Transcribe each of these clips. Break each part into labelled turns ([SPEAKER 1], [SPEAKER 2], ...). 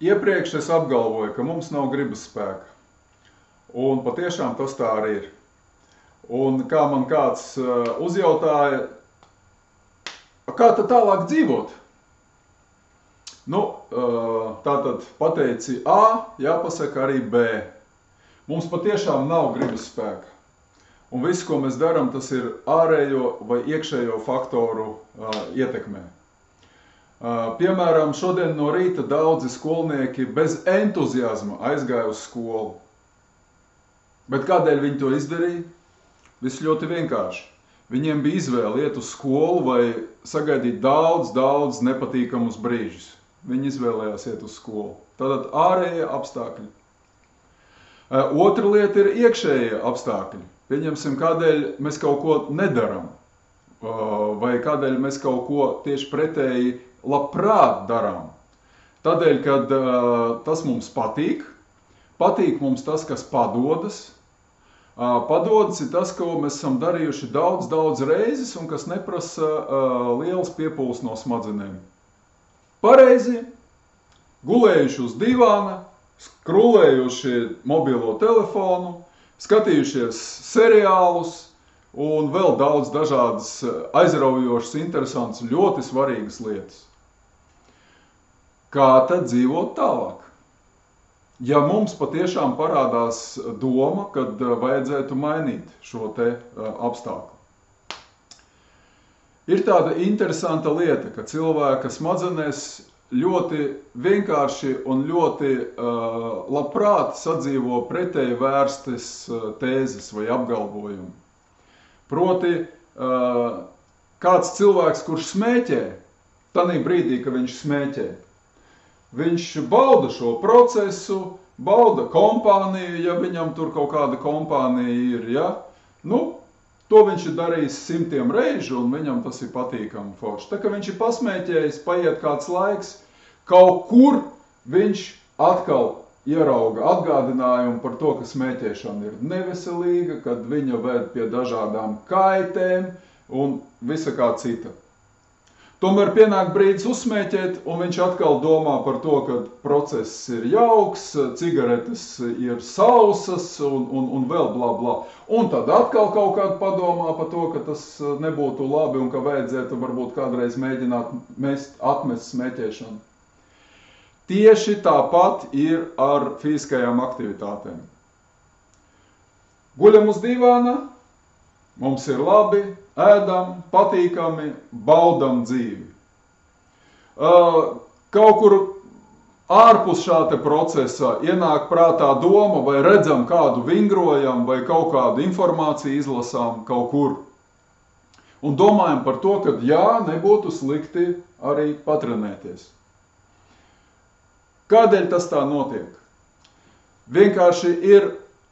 [SPEAKER 1] iepriekš es apgalvoju, ka mums nav gribas spēka. Un patiešām tas tā arī ir. Un kā man kāds uzjautāja, kā tad tālāk dzīvot? Nu, tātad pateici A, jāpasaka arī B. Mums patiešām nav gribas spēka. Un viss, ko mēs darām, tas ir ārējo vai iekšējo faktoru ietekmē. Piemēram, šodien no rīta daudzi skolnieki bez entuziasma aizgāja uz skolu. Bet kādēļ viņi to izdarīja? Viss ļoti vienkārši. Viņiem bija izvēle iet uz skolu vai sagaidīt daudz nepatīkamus brīžus. Viņi izvēlējās iet uz skolu. Tātad ārējie apstākļi. Otra lieta ir iekšējie apstākļi. Pieņemsim, kādēļ mēs kaut ko nedaram, vai kādēļ mēs kaut ko tieši pretēji labprāt darām. Tādēļ, kad tas mums patīk mums tas, kas padodas. Padodas ir tas, ko mēs esam darījuši daudz reizes un kas neprasa liels piepūles no smadzenēm. Pareizi, gulējuši uz divāna, skrolējuši mobilo telefonu, skatījušies seriālus un vēl daudz dažādas aizraujošas, interesantas, ļoti svarīgas lietas. Kā tad dzīvot tālāk? Ja mums patiešām parādās doma, kad vajadzētu mainīt šo te apstākli. Ir tāda interesanta lieta, ka cilvēka smadzenēs ļoti vienkārši un ļoti labprāt sadzīvo pretēji vērstas tēzes vai apgalvojumi. Proti, kāds cilvēks, kurš smēķē, tanī brīdī, ka viņš smēķē, viņš bauda šo procesu, bauda kompāniju, ja viņam tur kaut kāda kompānija ir, ja? Nu, to viņš ir darījis 100 reižu, un viņam tas ir patīkami forši. Tā kā viņš ir pasmēķējis, paiet kāds laiks, kaut kur viņš atkal ierauga atgādinājumu par to, ka smēķēšana ir neveselīga, kad viņa ved pie dažādām kaitēm un visa kā cita. Tomēr pienāk brīdis uzsmēķēt, un viņš atkal domā par to, ka process ir jauks, cigaretes ir sausas un vēl bla. Un tad atkal kaut kādu padomā par to, ka tas nebūtu labi un ka vajadzētu varbūt kādreiz mēģināt atmest smēķēšanu. Tieši tāpat ir ar fiziskajām aktivitātēm. Guļam uz divāna, mums ir labi, ēdam, patīkami, baudam dzīvi. Kaut kur ārpus šā te procesa ienāk prātā doma, vai redzam kādu vingrojam, vai kaut kādu informāciju izlasām kaut kur. Un domājam par to, ka jā, nebūtu slikti arī patrenēties. Kādēļ tas tā notiek? Vienkārši ir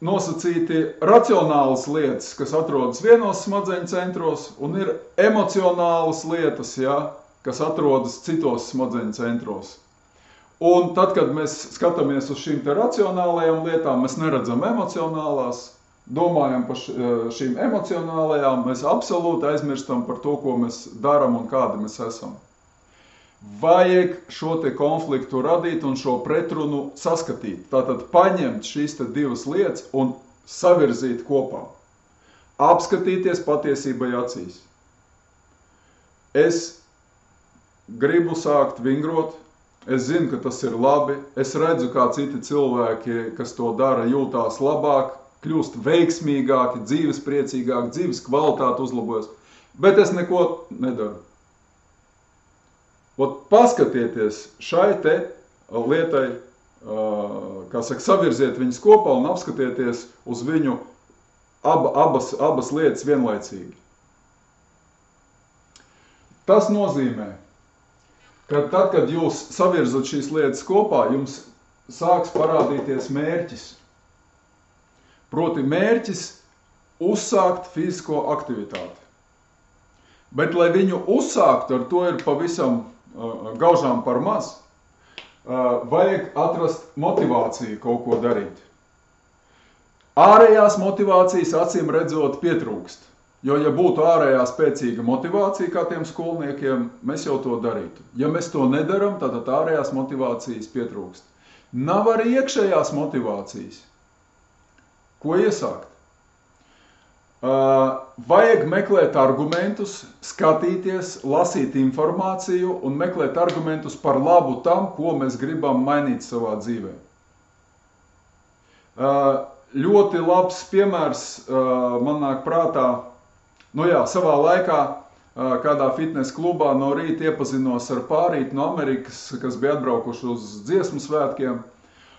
[SPEAKER 1] nosacīti racionālas lietas, kas atrodas vienos smadzeņu centros, un ir emocionālas lietas, ja, kas atrodas citos smadzeņu centros. Un tad, kad mēs skatāmies uz šīm te racionālajām lietām, mēs neredzam emocionālās, domājam par šīm emocionālajām, mēs absolūti aizmirstam par to, ko mēs daram un kādi mēs esam. Vajag šo te konfliktu radīt un šo pretrunu saskatīt. Tātad paņemt šīs te divas lietas un savirzīt kopā. Apskatīties patiesībai acīs. Es gribu sākt vingrot, es zinu, ka tas ir labi, es redzu, kā citi cilvēki, kas to dara, jūtās labāk, kļūst veiksmīgāki, dzīves priecīgāki, dzīves kvalitāte uzlabojas, bet es neko nedaru. Paskatieties šai te lietai, kā saka, savirziet viņus kopā un apskatieties uz viņu abas lietas vienlaicīgi. Tas nozīmē, ka tad, kad jūs savirzat šīs lietas kopā, jums sāks parādīties mērķis. Proti mērķis uzsākt fizisko aktivitāti. Bet, lai viņu uzsākt, ar to ir pavisam gaužām par maz, vajag atrast motivāciju kaut ko darīt. Ārējās motivācijas acīm redzot pietrūkst, jo ja būtu ārējā spēcīga motivācija kā tiem skolniekiem, mēs jau to darītu. Ja mēs to nedaram, tad ārējās motivācijas pietrūkst. Nav arī iekšējās motivācijas. Ko iesākt? Vajag meklēt argumentus, skatīties, lasīt informāciju un meklēt argumentus par labu tam, ko mēs gribam mainīt savā dzīvē. Ļoti labs piemērs man nāk prātā, savā laikā kādā fitnes klubā no rīta iepazinos ar pārīti no Amerikas, kas bija atbraukuši uz dziesmu svētkiem.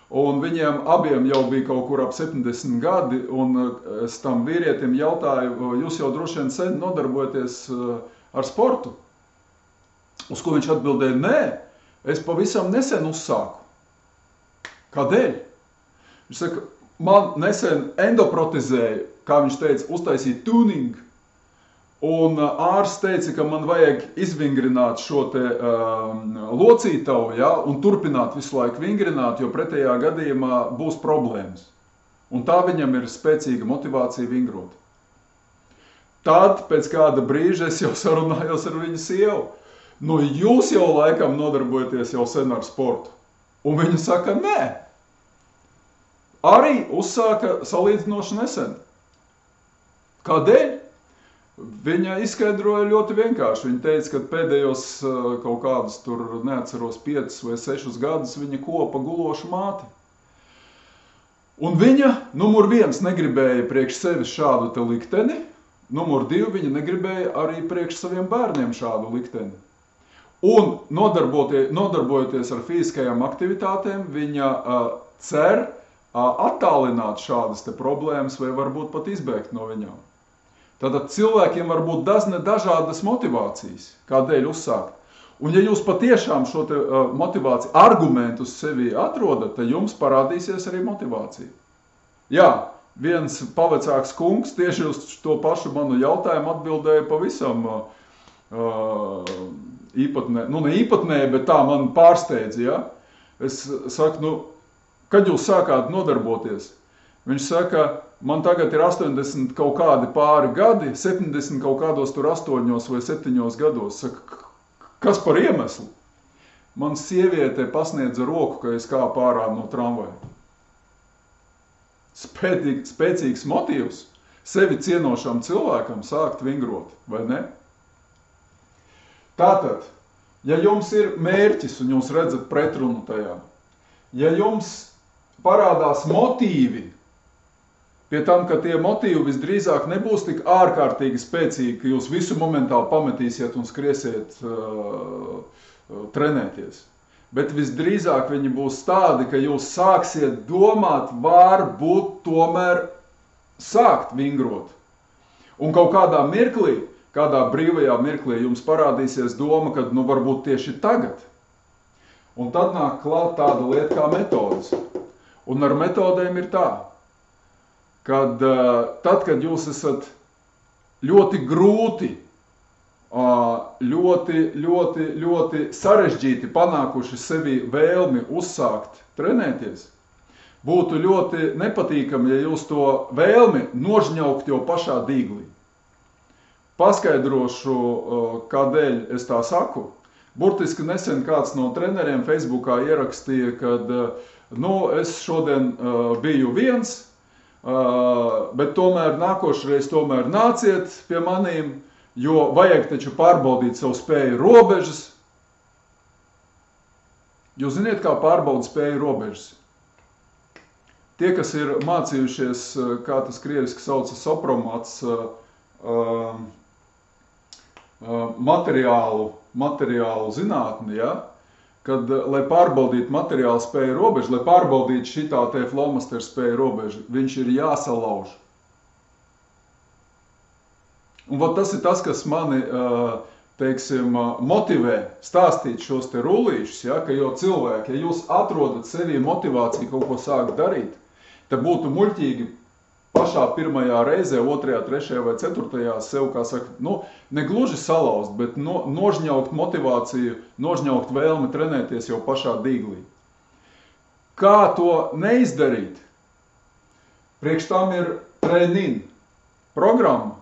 [SPEAKER 1] Un viņiem abiem jau bija kaut kur ap 70 gadi, un es tam vīrietim jautāju, jūs jau droši vien sen nodarbojaties ar sportu? Uz ko viņš atbildēja, nē, es pavisam nesen uzsāku. Kādēļ? Viņš saka, man nesen endoprotezēja, kā viņš teica, uztaisīja tuning, un ārsts teica, ka man vajag izvingrināt šo te locītavu, un turpināt visu laiku vingrināt, jo pretējā gadījumā būs problēmas. Un tā viņam ir spēcīga motivācija vingrot. Tad, pēc kāda brīža, es jau sarunājos ar viņu sievu. Jūs jau laikam nodarbojaties jau sen ar sportu. Un viņa saka, nē. Arī uzsāka salīdzinoši nesen. Kādēļ? Viņa izskaidroja ļoti vienkārši. Viņa teica, ka pēdējos kaut kādus tur, neatceros, 5 vai 6 gadus viņa kopa gulošu māti. Un viņa, numur 1, negribēja priekš sevis šādu te likteni, numur 2, viņa negribēja arī priekš saviem bērniem šādu likteni. Un nodarbojoties ar fiziskajām aktivitātēm, viņa cer attālināt šādas te problēmas vai varbūt pat izbēgt no viņām. Tātad cilvēkiem var būt dažādas motivācijas, kādēļ uzsākt. Un ja jūs patiešām šo te motivāciju argumentus sevi atrodat, tad jums parādīsies arī motivācija. Jā, viens pavecāks kungs tieši uz to pašu manu jautājumu atbildēja pavisam īpatnē, ne īpatnē, bet tā man pārsteidza, ja? Es saku, kad jūs sākāt nodarboties? Viņš saka, man tagad ir 80 kaut kādi pāri gadi, 70 kaut kādos tur 8 vai 7 gados. Saka, kas par iemeslu? Man sieviete pasniedza roku, ka es kāpu ārā no tramvaja. Spēcīgs motīvs sevi cienošam cilvēkam sākt vingrot, vai ne? Tātad, ja jums ir mērķis un jūs redzat pretrunu tajā, ja jums parādās motīvi, pie tam, ka tie motīvi visdrīzāk nebūs tik ārkārtīgi spēcīgi, ka jūs visu momentāli pametīsiet un skriesiet trenēties. Bet visdrīzāk viņi būs tādi, ka jūs sāksiet domāt, varbūt tomēr sākt vingrot. Un kaut kādā mirklī, kādā brīvajā mirklī jums parādīsies doma, ka varbūt tieši tagad. Un tad nāk klāt tāda lieta kā metodes. Un ar metodēm ir tā, kad tad, kad jūs esat ļoti grūti, ļoti sarežģīti panākuši sevi vēlmi uzsākt trenēties, būtu ļoti nepatīkami, ja jūs to vēlmi nožņaukt jau pašā dīglī. Paskaidrošu, kādēļ es tā saku. Burtiski nesen kāds no treneriem Facebookā ierakstīja, kad es šodien biju viens, bet tomēr nākošreiz nāciet pie manīm, jo vajag taču pārbaudīt savu spēju robežas. Jūs ziniet, kā pārbauda spēju robežas? Tie, kas ir mācījušies, kā tas krieviski sauca sopromats, materiālu zinātni, ja? Kad, lai pārbaudītu materiālu spēju robežu, lai pārbaudītu šitā te flomasteru spēju robežu, viņš ir jāsalauž. Un tas ir tas, kas mani, motivē stāstīt šos te rullīšus, ja? Ka jo cilvēki, ja jūs atrodat sevī motivāciju kaut ko sākt darīt, tad būtu muļķīgi pašā pirmajā reizē, 2., 3. vai 4. sev, kā saka, ne gluži salauzt, bet nožņaukt motivāciju, nožņaukt vēlmi trenēties jau pašā dīglī. Kā to neizdarīt? Priekš tam ir trēnin programma.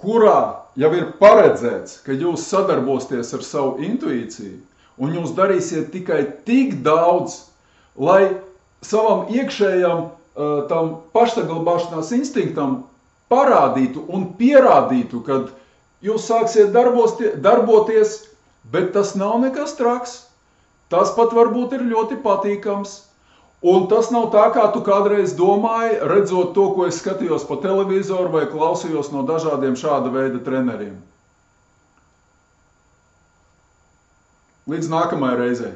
[SPEAKER 1] kurā jau ir paredzēts, ka jūs sadarbosieties ar savu intuīciju, un jūs darīsiet tikai tik daudz, lai savam iekšējam tam pašsaglabāšanās instinktam parādītu un pierādītu, kad jūs sāksiet darboties, bet tas nav nekas traks. Tas pat varbūt ir ļoti patīkams. Un tas nav tā, kā tu kādreiz domāji, redzot to, ko es skatījos pa televizoru vai klausījos no dažādiem šāda veida treneriem. Līdz nākamajai reizei.